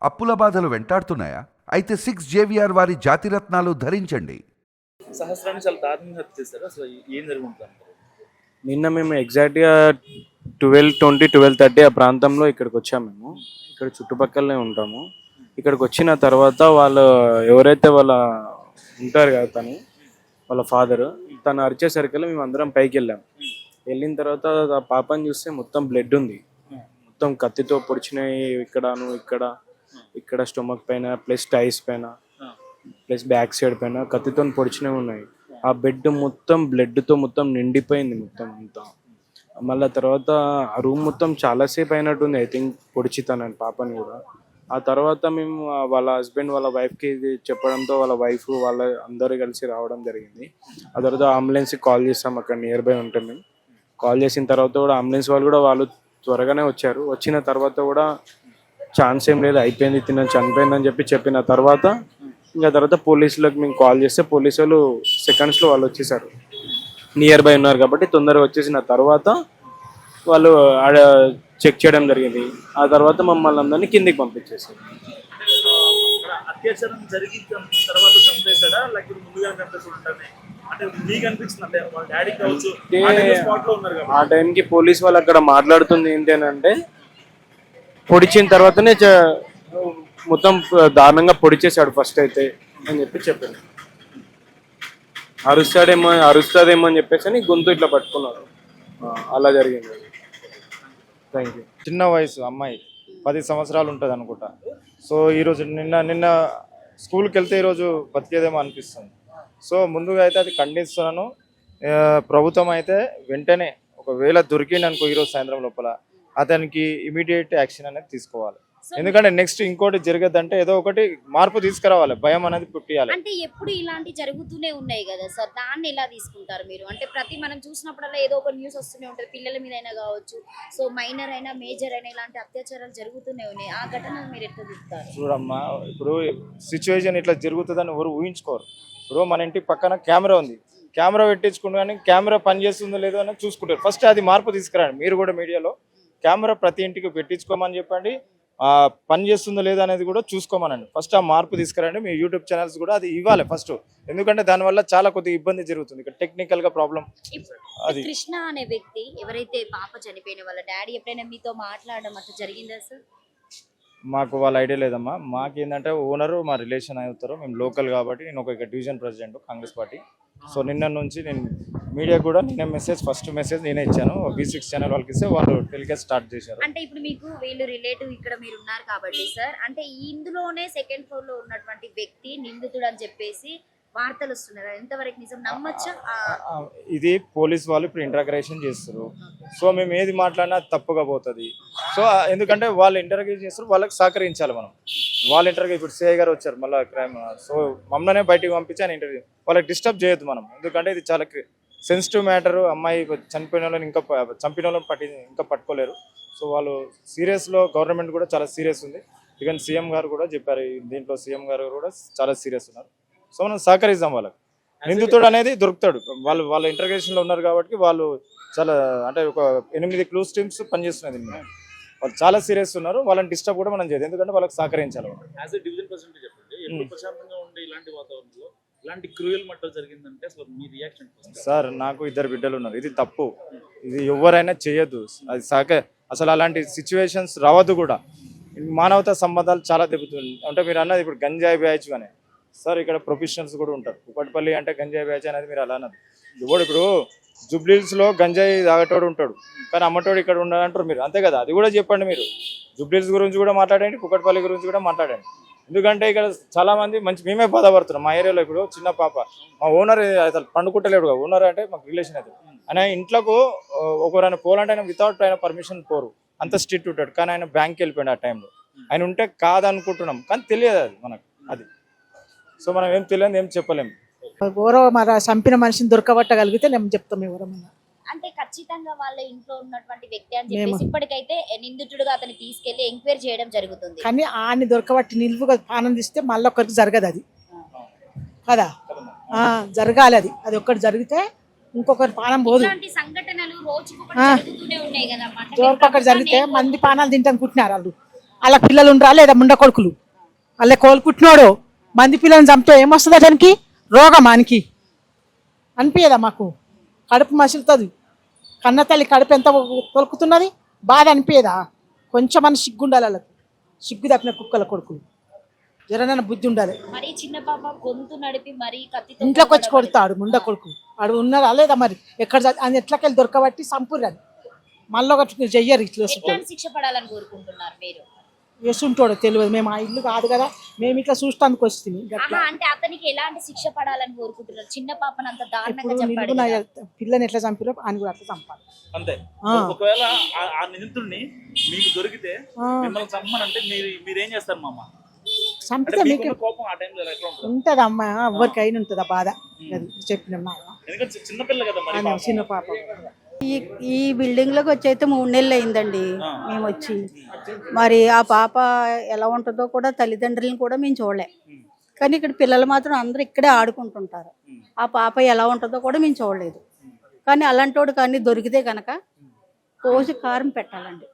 అప్పుల బాధలు వెంటాడుతున్నాయా? అయితే 6 JVR వారి జాతిరత్నాలు ధరించండి. సహస్రాన్ని చాలా దారుణంగా హత్య చేశారు. అసలు ఏం జరుగుతుంది? నిన్న మేము ఎగ్జాక్ట్గా 12:20, 12:30 ఆ ప్రాంతంలో ఇక్కడికి వచ్చాము. మేము ఇక్కడ చుట్టుపక్కలనే ఉంటాము. ఇక్కడికి వచ్చిన తర్వాత వాళ్ళు ఎవరైతే వాళ్ళ ఉంటారు కదా, వాళ్ళ ఫాదర్ తను అరిచేసరికి మేము అందరం పైకి వెళ్ళాం. వెళ్ళిన తర్వాత ఆ పాపని చూస్తే మొత్తం బ్లడ్ ఉంది, మొత్తం కత్తితో పొడిచినాయి. ఇక్కడ స్టొమక్ పైన ప్లస్ టైస్ పైన ప్లస్ బ్యాక్ సైడ్ పైన కత్తితో పొడిచినవి ఉన్నాయి. ఆ బెడ్ మొత్తం బ్లడ్తో మొత్తం నిండిపోయింది మొత్తం అంతా. మళ్ళీ తర్వాత ఆ రూమ్ మొత్తం చాలాసేపు అయినట్టుంది, ఐ థింక్ పొడిచితానని పాపని కూడా. ఆ తర్వాత మేము వాళ్ళ హస్బెండ్ వాళ్ళ వైఫ్కి ఇది చెప్పడంతో వాళ్ళ వైఫ్ వాళ్ళ అందరూ కలిసి రావడం జరిగింది. ఆ తర్వాత అంబులెన్స్కి కాల్ చేస్తాం, అక్కడ నియర్ బై ఉంటే మేము కాల్ చేసిన తర్వాత కూడా అంబులెన్స్ వాళ్ళు త్వరగానే వచ్చారు. వచ్చిన తర్వాత కూడా ఛాన్స్ ఏం లేదు, అయిపోయింది, చనిపోయిందని చెప్పిన తర్వాత ఇంకా తర్వాత పోలీసులకు మేము కాల్ చేస్తే పోలీసు వాళ్ళు సెకండ్స్లో వాళ్ళు వచ్చేసారు. నియర్ బై ఉన్నారు కాబట్టి తొందరగా వచ్చేసిన తర్వాత వాళ్ళు ఆడ చెక్ చేయడం జరిగింది. ఆ తర్వాత మమ్మల్ని అందరినీ కిందికి పంపించేసారు. అత్యాచారం జరిగిన తర్వాత చంపేశాడా లేకపోతే ముందుగా చంపేసాడు? అంటే మీకు అనిపించింది అంటే వాళ్ళ డాడీ కావచ్చు స్పాట్ లో ఉన్నారు కదా, ఆ టైంకి పోలీస్ వాళ్ళు అక్కడ మాట్లాడుతుంది ఏంటి అని అంటే, పొడిచిన తర్వాతనే మొత్తం దారుణంగా పొడిచేశాడు ఫస్ట్ అయితే అని చెప్పాను. అరుస్తాదేమో అని చెప్పేసి గొంతు ఇట్లా పట్టుకున్నాడు. అలా జరిగింది. Thank you. చిన్న వయసు అమ్మాయి 10 సంవత్సరాలు ఉంటుంది అనుకుంటా. సో ఈరోజు నిన్న స్కూల్కి వెళ్తే ఈరోజు బతికేదేమో అనిపిస్తుంది. సో ముందుగా అయితే అది ఖండిస్తున్నాను. ప్రభుత్వం అయితే వెంటనే ఒకవేళ దొరికింది అనుకో ఈరోజు సాయంత్రం లోపల అతనికి ఇమీడియట్ యాక్షన్ అనేది తీసుకోవాలి. ఎందుకంటే నెక్స్ట్ ఇంకోటి జరగద్దంటే ఏదో ఒకటి మార్పు తీసుకురావాలి, భయం అనేది పుట్టియాలి. అంటే ఎప్పుడు ఇలాంటి జరుగుతూనే ఉన్నాయి కదా సార్, దాన్ని ఎలా తీసుకుంటారు మీరు? అంటే ప్రతి మనం చూసినప్పుడల్లా ఏదో ఒక న్యూస్ వస్తూనే ఉంటుంది, పిల్లల మీద అయినా కావచ్చు, సో మైనర్ అయినా మేజర్ అయినా ఇలాంటి అత్యాచారాలు జరుగుతూనే ఉన్నాయి. ఆ ఘటన మీరు ఎట్లా చూస్తారు? చూడమ్మా, ఇప్పుడు సిచ్యువేషన్ ఇట్లా జరుగుతుందని ఎవరు ఊహించుకోరు. ఇప్పుడు మన ఇంటి పక్కన కెమెరా ఉంది, కెమెరా పెట్టించుకుంటూ కానీ కెమెరా పనిచేస్తుందో లేదో అని చూసుకుంటారు. ఫస్ట్ అది మార్పు తీసుకురండి. మీరు కూడా మీడియాలో కెమెరా ప్రతి ఇంటికి పెట్టించుకోమని చెప్పండి, పని చేస్తుందో లేదో అనేది కూడా చూసుకోమనండి. ఫస్ట్ ఆ మార్పు తీసుకురండి. మీ యూట్యూబ్ ఛానల్స్ కూడా అది ఇవ్వాలి ఫస్ట్, ఎందుకంటే దానివల్ల చాలా కొద్దిగా ఇబ్బంది జరుగుతుంది. ఇక్కడ టెక్నికల్ గా ప్రాబ్లం. అది కృష్ణ అనే వ్యక్తి ఎవరైతే పాప చనిపోయిన వాళ్ళ డాడీ ఎప్పుడైనా మీతో మాట్లాడడం అట్లా జరిగిందా సార్? మాకు వాళ్ళ ఐడియా లేదమ్మా. మాకేంటంటే ఓనరు మా రిలేషన్ అవుతారు, మేము లోకల్ కాబట్టి. నేను ఒక division president Congress party. So నిన్న నుంచి నేను మీడియా కూడా నిన్న ఫస్ట్ మెసేజ్ నేనే ఇచ్చాను. V6 ఛానల్ వాళ్ళకి ఇస్తే వాళ్ళు టెలికాస్ట్ స్టార్ట్ చేశారు. అంటే ఇప్పుడు మీకు వీళ్ళు రిలేటివ్ ఇక్కడ మీరు ఉన్నారు కాబట్టి సార్, అంటే ఇందులోనే సెకండ్ ఫ్లోర్ లో ఉన్నటువంటి వ్యక్తి నిందితుడు అని చెప్పేసి వార్తలు వస్తున్నారు, ఎంతవరకు నిజం నమ్మచ్చా? ఇది పోలీస్ వాళ్ళు ఇప్పుడు ఇంటరాగేషన్ చేస్తారు. సో మేము ఏది మాట్లాడినా తప్పుగా పోతుంది. సో ఎందుకంటే వాళ్ళు ఇంటరాగేషన్ చేస్తారు, వాళ్ళకి సహకరించాలి మనం. వాళ్ళ ఇంటర్వ్యూ ఇప్పుడు సిఐ గారు వచ్చారు మళ్ళీ క్రైమ్, సో మమ్మల్నే బయటికి పంపించి ఆయన ఇంటర్వ్యూ వాళ్ళకి డిస్టర్బ్ చేయొద్దు మనం. ఎందుకంటే ఇది చాలా సెన్సిటివ్ మ్యాటర్. అమ్మాయి చనిపోయిన వాళ్ళని చంపిన వాళ్ళని ఇంకా పట్టుకోలేరు. సో వాళ్ళు సీరియస్లో గవర్నమెంట్ కూడా చాలా సీరియస్ ఉంది. ఈవెన్ సీఎం గారు కూడా చెప్పారు, దీంట్లో సీఎం గారు కూడా చాలా సీరియస్ ఉన్నారు. సో మనం సహకరిద్దాం వాళ్ళకి. నిందితుడు అనేది దొరుకుతాడు. వాళ్ళ ఇంటర్గేషన్లో ఉన్నారు కాబట్టి వాళ్ళు చాలా అంటే ఒక 8 క్లూస్ టీమ్స్ పనిచేస్తున్నది. వాళ్ళు చాలా సీరియస్ ఉన్నారు, వాళ్ళని డిస్టర్బ్ కూడా మనం చేయదు, ఎందుకంటే వాళ్ళకి సహకరించాలి. డివిజన్ ప్రెసిడెంట్ చెప్పండి, ఎప్పుడు ప్రశాంతంగా ఉండే ఇలాంటి వాతావరణంలో ఇలాంటి క్రూయల్ మర్డర్ జరిగిందంటే అసలు మీ రియాక్షన్? సార్ నాకు 2 బిడ్డలు ఉన్నారు, ఇది తప్పు, ఇది ఎవరైనా చేయొద్దు. అది అసలు అలాంటి సిచ్యువేషన్స్ రావద్దు కూడా. మానవతా సంబంధాలు చాలా దెబ్బతుంది. అంటే మీరు అన్నది ఇప్పుడు గంజాయి బ్యాచ్ కానీ సార్, ఇక్కడ ప్రొఫెషనల్స్ కూడా ఉంటారు. కుప్పటిపల్లి అంటే గంజాయి బ్యాచ్ అనేది మీరు అలా అన్నది. ఇప్పుడు జూబ్లీహిల్స్లో గంజాయి తాగేటోడు ఉంటాడు, కానీ అమ్మటోడు ఇక్కడ ఉండాలంటారు మీరు, అంతే కదా? అది కూడా చెప్పండి మీరు. జూబ్లీహిల్స్ గురించి కూడా మాట్లాడండి, కుక్కటిపల్లి గురించి కూడా మాట్లాడండి. ఎందుకంటే ఇక్కడ చాలా మంది మేమే బాధపడుతున్నాం. మా ఏరియాలో ఇప్పుడు చిన్న పాప, మా ఓనర్ అసలు పండుకుంటలేడు. ఓనర్ అంటే మాకు రిలేషన్ అవుతుంది. ఆయన ఇంట్లోకి ఒకరైనా పోవాలంటే ఆయన వితౌట్ ఆయన పర్మిషన్ పోరు, అంత స్ట్రిక్ట్ ఉంటాడు. కానీ ఆయన బ్యాంక్కి వెళ్ళిపోయాడు ఆ టైంలో. ఆయన ఉంటే కాదనుకుంటున్నాం, కానీ తెలియదు అది మనకు. అది సో మనం ఏం తెలియదు, ఏం చెప్పలేము. ఎవరో మన చంపిన మనిషిని దొరకబట్టగలిగితే నేను చెప్తాం ఎవరన్నా. అంటే ఖచ్చితంగా వాళ్ళ ఇంట్లో ఉన్నటువంటి వ్యక్తి అని చెప్పేసి ఇప్పటికైతే నిందితుడుగా అతన్ని తీసుకెళ్లి ఎంక్వైరీ చేయడం జరుగుతుంది. కానీ ఆని దొరకబట్టి నిలువుగా ఆనందిస్తే మళ్ళీ ఒక్కరికి జరగదు అది కదా, జరగాలి. అది ఒక్కటి జరిగితే ఇంకొకరి పానం పోదు. సంఘటనలు రోజుకొకటి జరిగితే మంది పానాలు తింటానుకుంటున్నారు వాళ్ళు. వాళ్ళ పిల్లలు ఉండరా లేదా ముండ కొడుకులు వాళ్ళే కోలుకుంటున్నాడు. మంది పిల్లల్ని చంపితే ఏమొస్తుంది అతనికి? రోగం అనికి అనిపించదా మాకు? కడుపు మసులుతుంది. కన్న తల్లి కడుపు ఎంత తొలుకుతున్నది, బాధ అనిపించదా? కొంచెం అని సిగ్గు ఉండాలి వాళ్ళకి. సిగ్గు తప్పిన కుక్కల కొడుకులు. జరనైనా బుద్ధి ఉండాలి. మరి చిన్న పాప గొంతు నడిపి మరి కత్తితో ఇంట్లోకి వచ్చి కొడతాడు ముండ కొడుకు. వాడు ఉన్నాడా లేదా మరి? ఎక్కడ అది ఎట్లకెళ్ళి దొరకబట్టి సంపూర్ణది. మళ్ళీ ఒకటి చెయ్యరు. ఇట్లా ఎట్లాంటి శిక్ష పడాలని కోరుకుంటున్నారు మీరు? వేసుంటాడో తెలియదు. మేము ఆ ఇల్లు కాదు కదా, మేము ఇట్లా చూస్తానికి వస్తుంది. ఆహా, అంటే అతనికి ఎలాంటి శిక్ష పడాలని కోరుకుంటున్నారు? చిన్న పాపను అంత దారుణంగా ఇప్పుడు చంపాడు నిలువున కదా. పిల్లని ఎట్లా చంపారో అని కూడా అట్లా చంపాలి. అంతే. ఆ. ఒకవేళ ఆ నిందితుడిని మీకు దొరికితే మిమ్మల్ని చంపనంటే మీరేం చేస్తారు మామ? అంటే చంపితే మీకు మీకున్న కోపం ఆ టైంలో ఎట్లా ఉంటుంది? ఉంటది అమ్మా, ఎవరికి అయిన ఉంటుంది ఆ బాధ. అది చెప్పిన ఎందుకంటే చిన్నపిల్ల కదా మరి పాపం. చిన్న పాప. ఈ బిల్డింగ్ లోకి వచ్చి అయితే 3 నెలలు అయిందండి మేము వచ్చి. మరి ఆ పాప ఎలా ఉంటుందో కూడా తల్లిదండ్రులను కూడా మేము చూడలే. కానీ ఇక్కడ పిల్లలు మాత్రం అందరూ ఇక్కడే ఆడుకుంటుంటారు. ఆ పాప ఎలా ఉంటుందో కూడా మేము చూడలేదు. కానీ అలాంటోడు కానీ దొరికితే కనుక కోసి కారం పెట్టాలండి.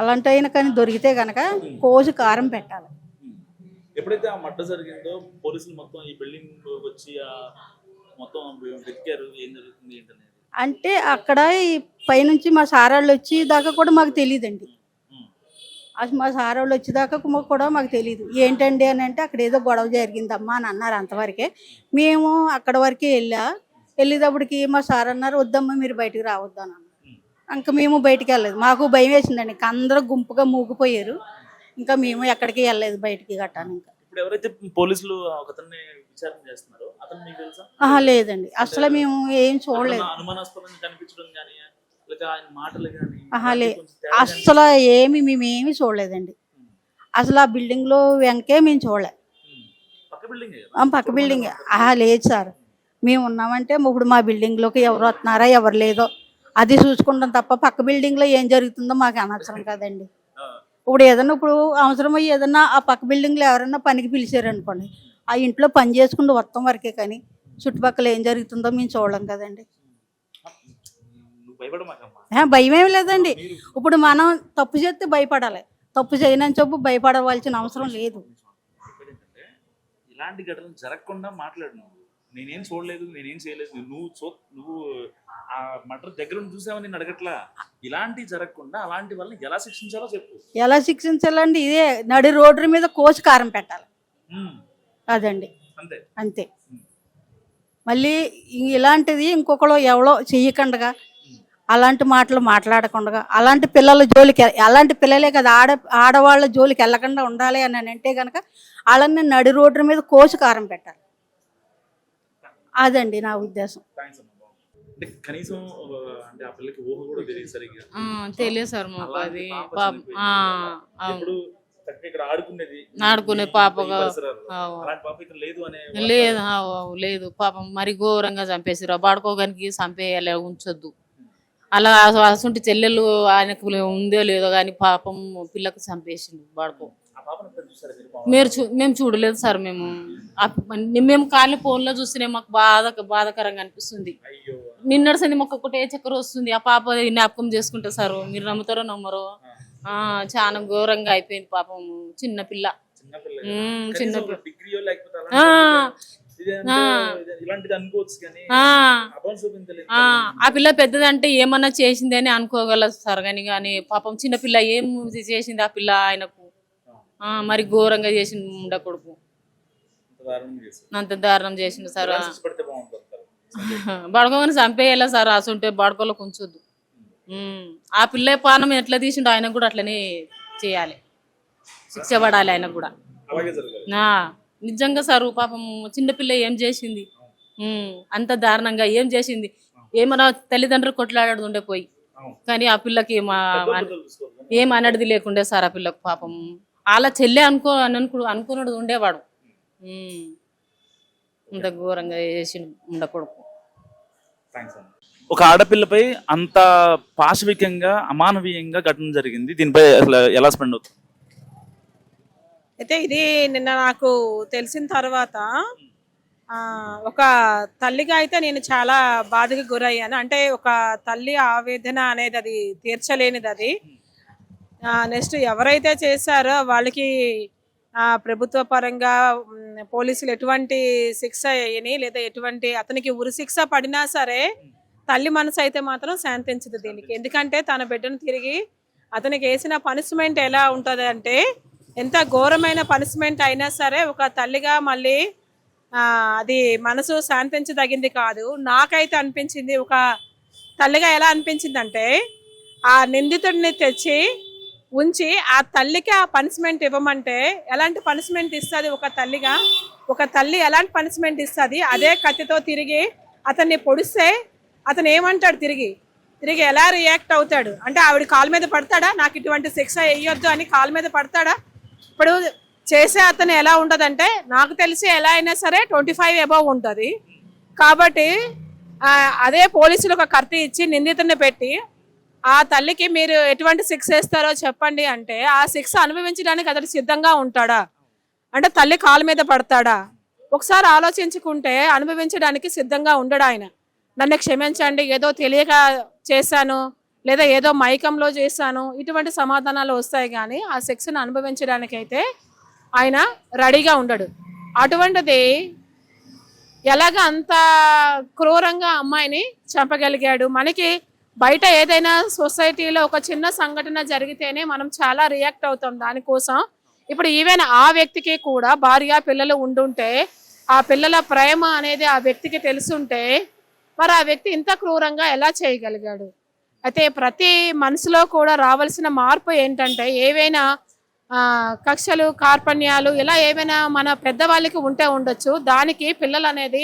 అలాంటి అయినా కానీ దొరికితే కనుక కోసి కారం పెట్టాలి. ఎప్పుడైతే ఆ మడ్డ జరిగిందో పోలీసులు మొత్తం ఈ బిల్డింగ్ వచ్చి మొత్తం వెతికారు, ఏం జరుగుతుంది ఏంటనేది. అంటే అక్కడ ఈ పైనుంచి మా సారాళ్ళు వచ్చి దాకా కూడా మాకు తెలియదండి. అసలు మా సారాళ్ళు వచ్చేదాకా కూడా మాకు తెలియదు. ఏంటండి అని అంటే అక్కడ ఏదో గొడవ జరిగిందమ్మా అని అన్నారు. అంతవరకే మేము అక్కడ వరకే వెళ్ళేటప్పటికి మా సార్ అన్నారు, వద్దమ్మా మీరు బయటకు రావద్దు అని అన్నారు. ఇంకా మేము బయటికి వెళ్ళలేదు. మాకు భయం వేసిందండి. ఇంకా అందరూ గుంపుగా మూగిపోయారు. ఇంకా మేము ఎక్కడికి వెళ్ళలేదు బయటికి గట్టాను. ఇంకా ఇప్పుడు ఎవరైతే పోలీసులు ఒకతన్ని విచారణ చేస్తున్నారో అతను మీకు తెలుసా? లేదండి, అసలు మేము ఏం చూడలేదు. అనుమానాస్పదంగా కనిపించడం కానీ లేక ఆయన మాటలు కానీ అసలు మేమేమి చూడలేదండి. అసలు ఆ బిల్డింగ్ లో వెంకే మేము చూడలే. పక్క బిల్డింగ్ లేదు సార్. మేము ఉన్నామంటే ఇప్పుడు మా బిల్డింగ్ లోకి ఎవరు వస్తున్నారా ఎవరు లేదో అది చూసుకుంటాం తప్ప పక్క బిల్డింగ్ లో ఏం జరుగుతుందో మాకు అనవసరం కదండి. ఇప్పుడు అవసరం అయ్యి ఏదన్నా ఆ పక్క బిల్డింగ్ లో ఎవరైనా పనికి పిలిచారు అనుకోండి, ఆ ఇంట్లో పని చేసుకుంటూ వస్తాం వరకే. కానీ చుట్టుపక్కల ఏం జరుగుతుందో మేము చూడలేం కదండి. భయం ఏమి లేదండి. ఇప్పుడు మనం తప్పు చేస్తే భయపడాలి, తప్పు చేయనని చెప్పు భయపడవలసిన అవసరం లేదు. ఇలాంటి ఘటనలు జరగకుండా మాట్లాడినావు. నేనేం చూడలేదు, నేనేం చేయలేదు, నువ్వు ఆ మటర్ దగ్గర చూసావని నేను అడగట్లా. ఇలాంటి జరగకుండా అలాంటి వాళ్ళని ఎలా శిక్షించాలో చెప్పు. ఎలా శిక్షించాలండి? ఇదే నడి రోడ్డు మీద కోసి కారం పెట్టాలి. అదండి, అంతే అంతే. మళ్ళీ ఇలాంటిది ఇంకొకరు ఎవరో చెయ్యకుండా, అలాంటి మాటలు మాట్లాడకుండా, అలాంటి పిల్లల జోలికి, అలాంటి పిల్లలే కదా ఆడవాళ్ళ జోలికి వెళ్ళకుండా ఉండాలి అని అంటే కనుక వాళ్ళని నడి రోడ్డు మీద కోసి కారం పెట్టాలి. అదండి నా ఉద్దేశం. అంటే కనీసం అంటే ఆ పిల్లకి ఊహ కూడా తెలియదు సరిగ్గా. తెలియదు సార్ మాకు. అది ఇక్కడ ఆడుకునే పాపగా లేదు లేదు పాపం మరి ఘోరంగా చంపేసారు. బాడుకోగానికి చంపేయాలి, ఉంచొద్దు. అలా అసలు చెల్లెలు ఆయనకు ఉందో లేదో కానీ పాపం పిల్లకు చంపేసిండు బాడుకో. మేము చూడలేదు సార్. మేము ఖాళీ ఫోన్లో చూస్తేనే మాకు బాధాకరంగా అనిపిస్తుంది. నిన్నటి మాకు ఒకటే చక్కెర వస్తుంది. ఆ పాప జ్ఞాపకం చేసుకుంటా సార్. మీరు నమ్ముతారో నమ్మరో, చాలా ఘోరంగా అయిపోయింది పాపం. చిన్నపిల్ల ఆ పిల్ల పెద్దదంటే ఏమన్నా చేసింది అని అనుకోగలదు సార్. కానీ పాపం చిన్నపిల్ల ఏం చేసింది ఆ పిల్ల ఆయనకు? మరి ఘోరంగా చేసిండు ముండ కొడుకు. అంత దారుణం చేసిండు సార్. బడకోగానే చంపేయాలి సార్. అసంటే బడకోలోకి ఉంచొద్దు. ఆ పిల్ల పానం ఎట్లా తీసిండు ఆయనకు కూడా అట్లనే చేయాలి, శిక్ష పడాలి ఆయనకు కూడా. నిజంగా సార్ పాపం చిన్నపిల్ల ఏం చేసింది? అంత దారుణంగా ఏం చేసింది? ఏమన్నా తల్లిదండ్రులు కొట్లాడుతుండే పోయి, కానీ ఆ పిల్లకి ఏం అనడిది లేకుండే సార్. ఆ పిల్లకు పాపం అలా చెల్లె అనుకున్నాడు ఉండేవాడు. ఇంత ఘోరంగా చేసి ఉండకూడదు. ఒక ఆడపిల్లపై అంత పాశవికంగా అమానవీయంగా ఘటన జరిగింది. దీనిపై అసలు ఎలా స్పెండ్ అవుతుంది? అయితే ఇది నిన్న నాకు తెలిసిన తర్వాత ఒక తల్లిగా అయితే నేను చాలా బాధకి గురయ్యాను. అంటే ఒక తల్లి ఆవేదన అనేది అది తీర్చలేనిది అది. నెక్స్ట్ ఎవరైతే చేశారో వాళ్ళకి ప్రభుత్వ పరంగా పోలీసులు ఎటువంటి శిక్ష వేయని, లేదా ఎటువంటి అతనికి ఉరి శిక్ష పడినా సరే తల్లి మనసు అయితే మాత్రం శాంతించదు దీనికి. ఎందుకంటే తన బిడ్డను తిరిగి అతనికి వేసిన పనిష్మెంట్ ఎలా ఉంటుంది అంటే, ఎంత ఘోరమైన పనిష్మెంట్ అయినా సరే ఒక తల్లిగా మళ్ళీ అది మనసు శాంతించదగింది కాదు. నాకైతే అనిపించింది, ఒక తల్లిగా ఎలా అనిపించిందంటే, ఆ నిందితుడిని తెచ్చి ఉంచి ఆ తల్లికి ఆ పనిష్మెంట్ ఇవ్వమంటే ఎలాంటి పనిష్మెంట్ ఇస్తుంది ఒక తల్లిగా? ఒక తల్లి ఎలాంటి పనిష్మెంట్ ఇస్తుంది? అదే కత్తితో తిరిగి అతన్ని పొడిస్తే అతను ఏమంటాడు? తిరిగి ఎలా రియాక్ట్ అవుతాడు? అంటే ఆవిడ కాలు మీద పడతాడా? నాకు ఇటువంటి శిక్ష వేయొద్దు అని కాలు మీద పడతాడా? ఇప్పుడు చేసే అతను ఎలా ఉంటుందంటే, నాకు తెలిసి ఎలా అయినా సరే 25 అబవ్ ఉంటుంది. కాబట్టి అదే పోలీసులు ఒక కత్తి ఇచ్చి నిందితుడిని పెట్టి ఆ తల్లికి మీరు ఎటువంటి శిక్ష వేస్తారో చెప్పండి అంటే, ఆ శిక్ష అనుభవించడానికి అతడు సిద్ధంగా ఉంటాడా? అంటే తల్లి కాలు మీద పడతాడా? ఒకసారి ఆలోచించుకుంటే అనుభవించడానికి సిద్ధంగా ఉండడు ఆయన. నన్ను క్షమించండి, ఏదో తెలియక చేశాను, లేదా ఏదో మైకంలో చేశాను, ఇటువంటి సమాధానాలు వస్తాయి. కానీ ఆ శిక్షను అనుభవించడానికైతే ఆయన రెడీగా ఉండడు. అటువంటిది ఎలాగ అంత క్రూరంగా అమ్మాయిని చంపగలిగాడు? మనకి బయట ఏదైనా సొసైటీలో ఒక చిన్న సంఘటన జరిగితేనే మనం చాలా రియాక్ట్ అవుతాం దానికోసం. ఇప్పుడు ఈవెన్ ఆ వ్యక్తికి కూడా భార్య పిల్లలు ఉండుంటే, ఆ పిల్లల ప్రేమ అనేది ఆ వ్యక్తికి తెలుసుంటే, మరి ఆ వ్యక్తి ఇంత క్రూరంగా ఎలా చేయగలిగాడు? అయితే ప్రతి మనసులో కూడా రావాల్సిన మార్పు ఏంటంటే, ఏవైనా కక్షలు, కార్పణ్యాలు ఇలా ఏమైనా మన పెద్దవాళ్ళకి ఉంటే ఉండొచ్చు, దానికి పిల్లలు అనేది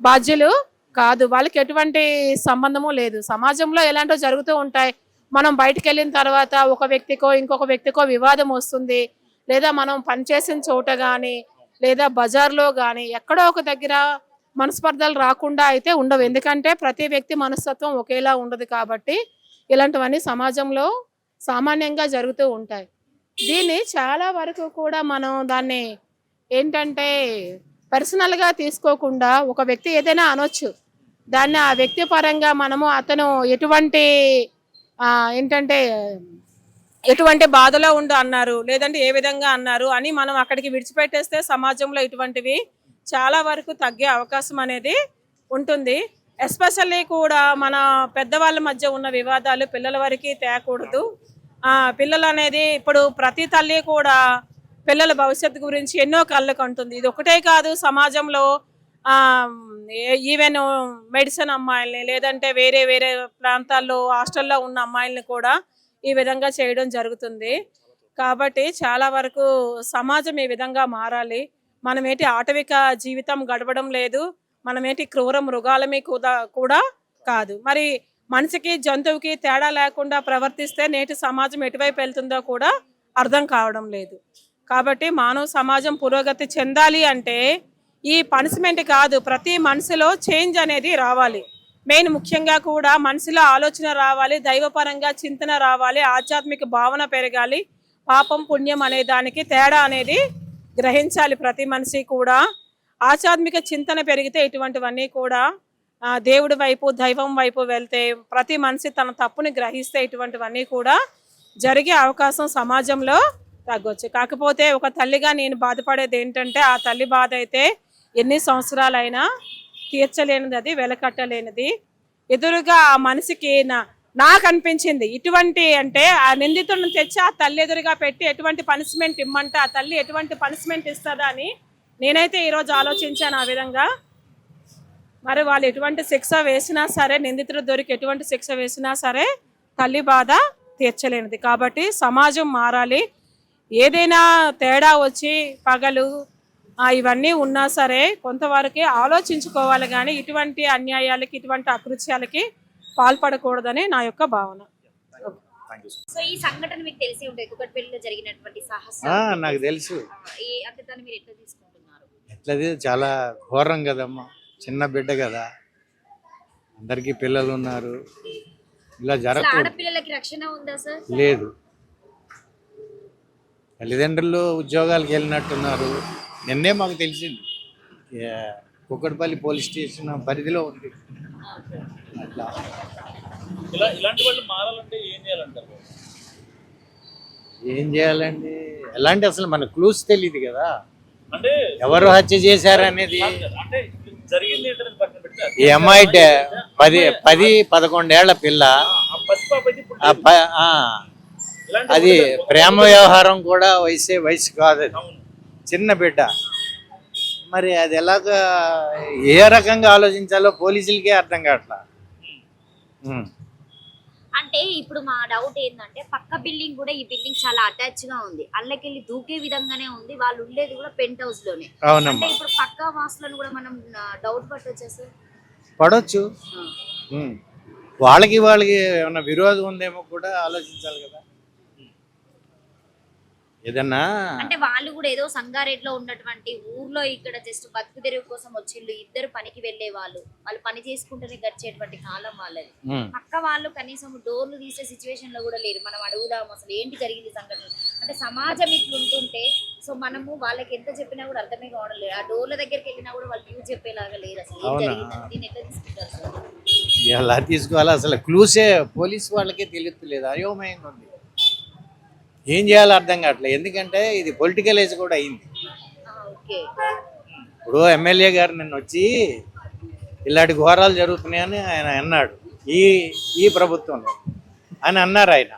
బాధ్యులు కాదు. వాళ్ళకి ఎటువంటి సంబంధము లేదు. సమాజంలో ఎలాంటివో జరుగుతూ ఉంటాయి. మనం బయటికి వెళ్ళిన తర్వాత ఒక వ్యక్తికో ఇంకొక వ్యక్తికో వివాదం వస్తుంది, లేదా మనం పనిచేసిన చోట కానీ, లేదా బజార్లో కానీ ఎక్కడో ఒక దగ్గర మనస్పర్ధలు రాకుండా అయితే ఉండవు. ఎందుకంటే ప్రతి వ్యక్తి మనస్తత్వం ఒకేలా ఉండదు. కాబట్టి ఇలాంటివన్నీ సమాజంలో సామాన్యంగా జరుగుతూ ఉంటాయి. దీన్ని చాలా వరకు కూడా మనం దాన్ని ఏంటంటే పర్సనల్గా తీసుకోకుండా, ఒక వ్యక్తి ఏదైనా అనొచ్చు, దాన్ని ఆ వ్యక్తి పరంగా మనము అతను ఎటువంటి ఏంటంటే ఎటువంటి బాధలో ఉండు అన్నారు, లేదంటే ఏ విధంగా అన్నారు అని మనం అక్కడికి విడిచిపెట్టేస్తే సమాజంలో ఇటువంటివి చాలా వరకు తగ్గే అవకాశం అనేది ఉంటుంది. ఎస్పెషల్లీ కూడా మన పెద్దవాళ్ళ మధ్య ఉన్న వివాదాలు పిల్లల వరకు తేకూడదు. పిల్లలు అనేది ఇప్పుడు ప్రతి తల్లి కూడా పిల్లల భవిష్యత్తు గురించి ఎన్నో కళ్ళు కంటుంది. ఇది ఒకటే కాదు, సమాజంలో ఈవెన్ మెడిసిన్ అమ్మాయిల్ని, లేదంటే వేరే వేరే ప్రాంతాల్లో హాస్టల్లో ఉన్న అమ్మాయిల్ని కూడా ఈ విధంగా చేయడం జరుగుతుంది. కాబట్టి చాలా వరకు సమాజం ఈ విధంగా మారాలి. మనమేంటి ఆటవిక జీవితం గడపడం లేదు, మనమేంటి క్రూర మృగాలమే కూడా కాదు. మరి మనిషికి జంతువుకి తేడా లేకుండా ప్రవర్తిస్తే నేటి సమాజం ఎటువైపు వెళ్తుందో కూడా అర్థం కావడం లేదు. కాబట్టి మానవ సమాజం పురోగతి చెందాలి అంటే ఈ పనిష్మెంట్ కాదు, ప్రతి మనిషిలో చేంజ్ అనేది రావాలి. మెయిన్ ముఖ్యంగా కూడా మనిషిలో ఆలోచన రావాలి, దైవపరంగా చింతన రావాలి, ఆధ్యాత్మిక భావన పెరగాలి. పాపం పుణ్యం అనే దానికి తేడా అనేది గ్రహించాలి. ప్రతి మనిషి కూడా ఆధ్యాత్మిక చింతన పెరిగితే ఇటువంటివన్నీ కూడా దేవుడి వైపు, దైవం వైపు వెళ్తే, ప్రతి మనిషి తన తప్పుని గ్రహిస్తే ఇటువంటివన్నీ కూడా జరిగే అవకాశం సమాజంలో తగ్గొచ్చు. కాకపోతే ఒక తల్లిగా నేను బాధపడేది ఏంటంటే, ఆ తల్లి బాధ అయితే ఎన్ని సంవత్సరాలైనా తీర్చలేనిది, అది వెలకట్టలేనిది. ఎదురుగా ఆ మనిషికి నాకు అనిపించింది ఇటువంటి, అంటే ఆ నిందితుడిని తెచ్చి ఆ తల్లి ఎదురుగా పెట్టి ఎటువంటి పనిష్మెంట్ ఇమ్మంటే ఆ తల్లి ఎటువంటి పనిష్మెంట్ ఇస్తుందా అని నేనైతే ఈరోజు ఆలోచించాను ఆ విధంగా. మరి వాళ్ళు ఎటువంటి శిక్ష వేసినా సరే, నిందితుడు దొరికి ఎటువంటి శిక్ష వేసినా సరే తల్లి బాధ తీర్చలేనిది. కాబట్టి సమాజం మారాలి. ఏదైనా తేడా వచ్చి పగలు ఇవన్నీ ఉన్నా సరే కొంతవరకే ఆలోచించుకోవాలి, కానీ ఇటువంటి అన్యాయాలకి, ఇటువంటి అకృత్యాలకి పాల్పడకూడదని నా యొక్క భావన. సో ఈ సంఘటన మీకు తెలిసి ఉంటుంది, కుకట్పల్లిలో జరిగినటువంటి సాహసం నాకు తెలుసు. అంటే దాన్ని మీరు ఎట్లా తీసుకుంటున్నారు? ఎట్లది చాలా ఘోరం కదమ్మా, చిన్న బిడ్డ కదా, అందరికీ పిల్లలు ఉన్నారు, ఇలా జరగకూడదు. ఆడపిల్లలకి రక్షణ ఉందా సార్? లేదు, తల్లిదండ్రులు ఉద్యోగాలకు వెళ్ళినట్టున్నారు. నిన్నే మాకు తెలిసింది కుక్కడపల్లి పోలీస్ స్టేషన్ పరిధిలో ఉంది. అట్లా ఇలాంటి వాళ్ళు మారాలంటే ఏం చేయాలంటారు? ఏం చేయాలండి? ఎలాంటి అసలు మన క్లూస్ తెలియదు కదా, అంటే ఎవరు హత్య చేశారనేది. అంటే జరిగింది ఏంటనేది పక్కన పెడితే ఈ అమ్మాయి 10-11 ఏళ్ల పిల్ల, ఆ పసిపాప అయితే ఇప్పుడు ఆ ఇలాంటి అది ప్రేమ వ్యవహారం కూడా వయసు కాదు, అది అవును. చిన్న బిడ్డ. మరి అది ఎలాగా ఏ రకంగా ఆలోచించాలో పోలీసులకే అర్థం కావట్లా. అంటే ఇప్పుడు మా డౌట్ ఏంటంటే పక్క బిల్డింగ్ కూడా ఈ బిల్డింగ్ చాలా అటాచ్ గా ఉంది, అల్లకెళ్ళి దూకే విధంగానే ఉంది, వాళ్ళు ఉండేది కూడా పెంట్ హౌస్ లోనే. అంటే అవునమ్మా, ఇప్పుడు పక్క వాసులను కూడా మనం డౌట్ పట్టొచ్చా సార్? పడవచ్చు. వాళ్ళకి ఏమన్నా విరోధం ఉందేమో కూడా ఆలోచించాలి కదా. ఏదన్నా అంటే వాళ్ళు కూడా ఏదో సంగారెడ్డిలో ఉన్నటువంటి ఊర్లో ఇక్కడ జస్ట్ బతుకు తెరువు కోసం వచ్చిళ్ళు, ఇద్దరు పనికి వెళ్లే వాళ్ళు పని చేసుకుంటూనే గడిచేటువంటి కాలం వాళ్ళది. పక్క వాళ్ళు కనీసం డోర్లు తీసే సిచ్యువేషన్ లో కూడా లేరు. మనం అడుగుదాం అసలు ఏంటి జరిగింది సంఘటన అంటే. సమాజం ఇట్లుంటుంటే సో మనము వాళ్ళకి ఎంత చెప్పినా కూడా అర్థమే కావడం లేదు. ఆ డోర్ల దగ్గరికి వెళ్ళినా కూడా వాళ్ళు వ్యూ చెప్పేలాగా లేరు. అసలు ఏం జరిగిందని దీన్ని ఎట్లా తీసుకుంటారు సార్? ఎలా తీసుకోవాలో అసలు క్లూసే పోలీసు వాళ్ళకే తెలియట్లేదు, అయోమయంగా ఉంది. ఏం చేయాలో అర్థం కావట్లేదు. ఎందుకంటే ఇది పొలిటికల్ ఏజ్ కూడా అయింది. ఓకే, ఇప్పుడు ఎమ్మెల్యే గారు నిన్న వచ్చి ఇలాంటి ఘోరాలు జరుగుతున్నాయని ఆయన అన్నాడు, ఈ ప్రభుత్వంలో అని అన్నారు ఆయన.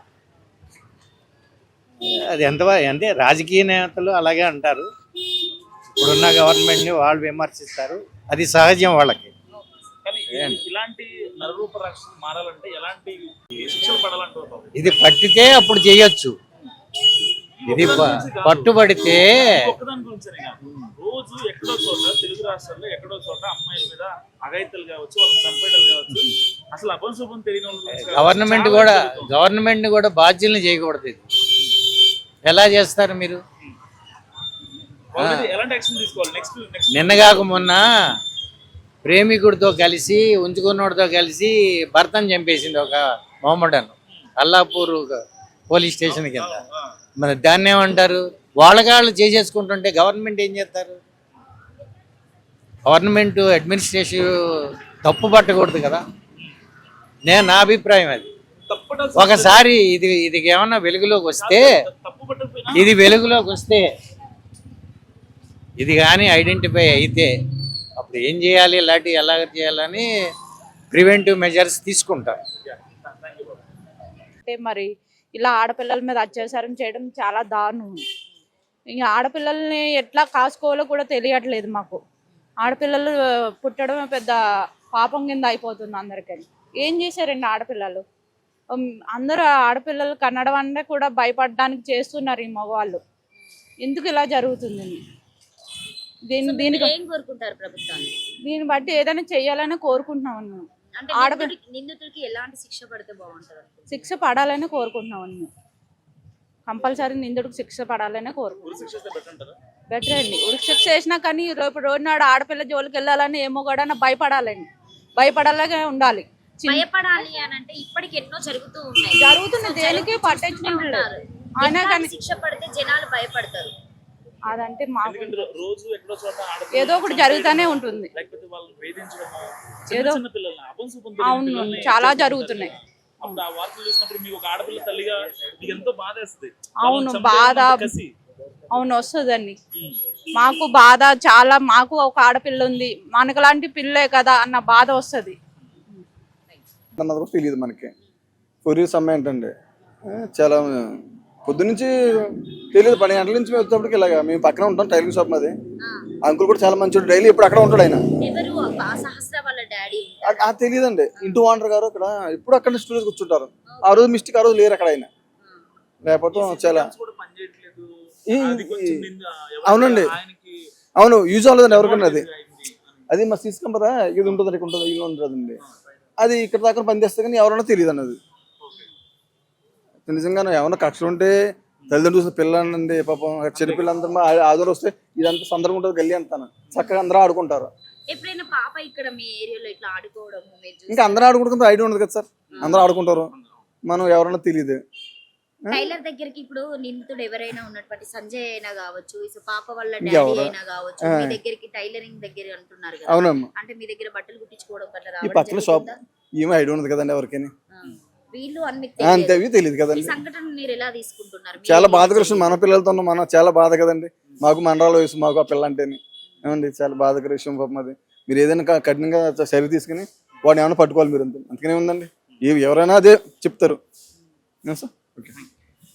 అది అంటే రాజకీయ నేతలు అలాగే అంటారు, ఇప్పుడున్న గవర్నమెంట్ని వాళ్ళు విమర్శిస్తారు, అది సహజం వాళ్ళకి. కానీ ఇలాంటి నరరూప రాక్షసులు మారాలంటే ఎలాంటి శిక్షలు పడాలంటారు? ఇది పట్టితే అప్పుడు చేయొచ్చు, ఇది పట్టుబడితే. ఒక్కదాని గురించే కాదు, రోజు ఎక్కడో చోట తెలుగు రాష్ట్రాల్లో ఎక్కడో చోట అమ్మాయిల మీద అఘాయిత్యాలు కావచ్చు, వాళ్ళని చంపేయడాలు కావచ్చు, అసలు అపశుభం తెలియని గవర్నమెంట్ కూడా బాధ్యుల్ని చేయకూడదు. ఇది ఎలా చేస్తారు మీరు? ఎలాంటి యాక్షన్ తీసుకోవాలి? నెక్స్ట్ నిన్నగాక మొన్న ప్రేమికుడితో కలిసి ఉంచుకున్నోడితో కలిసి భర్తను చంపేసింది ఒక మొహమ్మడన్, అల్లాపూర్ పోలీస్ స్టేషన్ కింద. మరి దాన్ని ఏమంటారు? వాళ్ళకాళ్ళు చేసేసుకుంటుంటే గవర్నమెంట్ ఏం చేస్తారు? గవర్నమెంట్ అడ్మినిస్ట్రేషన్ తప్పు పట్టకూడదు కదా, నా అభిప్రాయం అది. ఒకసారి ఇది ఏమన్నా వెలుగులోకి వస్తే, ఇది కానీ ఐడెంటిఫై అయితే అప్పుడు ఏం చేయాలి, ఇలాంటి ఎలా చేయాలని ప్రివెంటివ్ మెజర్స్ తీసుకుంటారు. అంటే మరి ఇలా ఆడపిల్లల మీద అత్యాచారం చేయడం చాలా దారుణం. ఇంకా ఆడపిల్లల్ని ఎట్లా కాసుకోవాలో కూడా తెలియట్లేదు మాకు. ఆడపిల్లలు పుట్టడం పెద్ద పాపం కింద అయిపోతుంది అందరికీ. ఏం చేశారండి ఆడపిల్లలు? అందరూ ఆడపిల్లలు కన్నడం అంటే కూడా భయపడడానికి చేస్తున్నారు ఈ మగవాళ్ళు. ఎందుకు ఇలా జరుగుతుంది? దీన్ని బట్టి ఏదైనా చెయ్యాలని కోరుకుంటున్నాం. నిందితుడికి ఎలాంటి శిక్ష పడితే బాగుంటుంది? శిక్ష పడాలని కోరుకుంటున్నాం. కంపల్సరీ నిందితుడికి శిక్ష పడాలనే కోరుకుంటున్నాం. బెటర్ అండి, ఉరికి శిక్ష వేసినా కానీ రేపు రోజు నాడు ఆడపిల్ల జోలికి వెళ్ళాలని ఏమో కూడా భయపడాలండి, భయపడాలనే ఉండాలి. భయపడాలి అని అంటే ఇప్పటికి ఎన్నో జరుగుతుంది, దేనికి పట్టించుకుంటున్నారు. అయినా కానీ శిక్ష పడితే జనాలు భయపడతారు. అదంటే మాకు రోజు ఎక్కడో చోట ఏదో ఒకటి జరుగుతూనే ఉంటుంది. ఏదో అవును, చాలా జరుగుతున్నాయి. అవును, బాధ అవును వస్తుందండి. మాకు బాధ చాలా, మాకు ఒక ఆడపిల్ల ఉంది, మనకు లాంటి పిల్లే కదా అన్న బాధ వస్తుంది. తెలియదు మనకి. కొరియర్ సమయం ఏంటండి, చాలా పొద్దునుంచి తెలియదు. 12 గంటల నుంచి మేము వచ్చేటప్పటికి ఇలాగా మేము పక్కన ఉంటాం, టైలరింగ్ షాప్ మాది. అంకుల్ కూడా చాలా మంచి, డైలీ ఇప్పుడు అక్కడ ఉంటాడు ఆయన. తెలియదండి, ఇంటూ ఓనర్ గారు అక్కడ ఇప్పుడు అక్కడ స్టూడియోస్ కూర్చుంటారు. ఆ రోజు మిస్టేక్, ఆ రోజు లేరు అక్కడ ఆయన. లేకపోతే చాలా అవునండి, అవును యూజ్ అవ్వలేదండి ఎవరికన్నా. అది మా తీసుకొని కదా, ఇది ఉంటుంది ఇక్కడ ఉంటుంది, ఇల్లు ఉంటుందండి. అది ఇక్కడ దాకా పనిచేస్తే కానీ ఎవరన్నా తెలియదు అన్నది. నిజంగా ఏమన్నా కక్షలు ఉంటే తల్లిదండ్రులు చూసిన పిల్లలండి పాపం, చిన్న పిల్లలందరూ ఆదరణ వస్తే ఇదంతా సందర్భం ఉంటుంది, గల్లీ అంతా చక్కగా అందరూ ఆడుకుంటారు. ఇంకా అందరూ ఆడుకుంటారు, ఐడియా ఉండదు కదా సార్. అందరూ ఆడుకుంటారు, మనం ఎవరన్నా తెలియదు. టైలర్ దగ్గరికి ఇప్పుడు నిందితుడు ఎవరైనా ఉన్నటువంటి సంజయ్ అయినా కావచ్చు, ఈ పాప వాళ్ళ డాడీ ఇంకెవరు? అయినా కావచ్చు, మీ దగ్గరికి టైలరింగ్ దగ్గర అంటున్నారు కదా, అవునమ్మా. అంటే మీ దగ్గర బట్టలు కుట్టించుకోవడం అట్లా ఈ రావడం పక్కన షాప్ జరుగుతుందా? ఏమీ ఐడియా ఉంది కదండి ఎవరికైనా. వీళ్ళు అన్ని అంతే అవి తెలియదు ఈ కదండి. సంఘటన మీరు ఎలా తీసుకుంటున్నారు? చాలా బాధకరం. మన పిల్లలతో ఉన్న మన చాలా బాధ కదండి. మాకు మండలాల వయసు, మాకు ఆ పిల్ల అంటేనే ఏమండి చాలా బాధకర విషయం పాపం అది. మీరు ఏదైనా కఠినంగా చర్య తీసుకుని వాడిని ఏమైనా పట్టుకోవాలి మీరు, అంతే. అందుకనే ఉందండి. ఎవరైనా అదే చెప్తారు. ఓకే.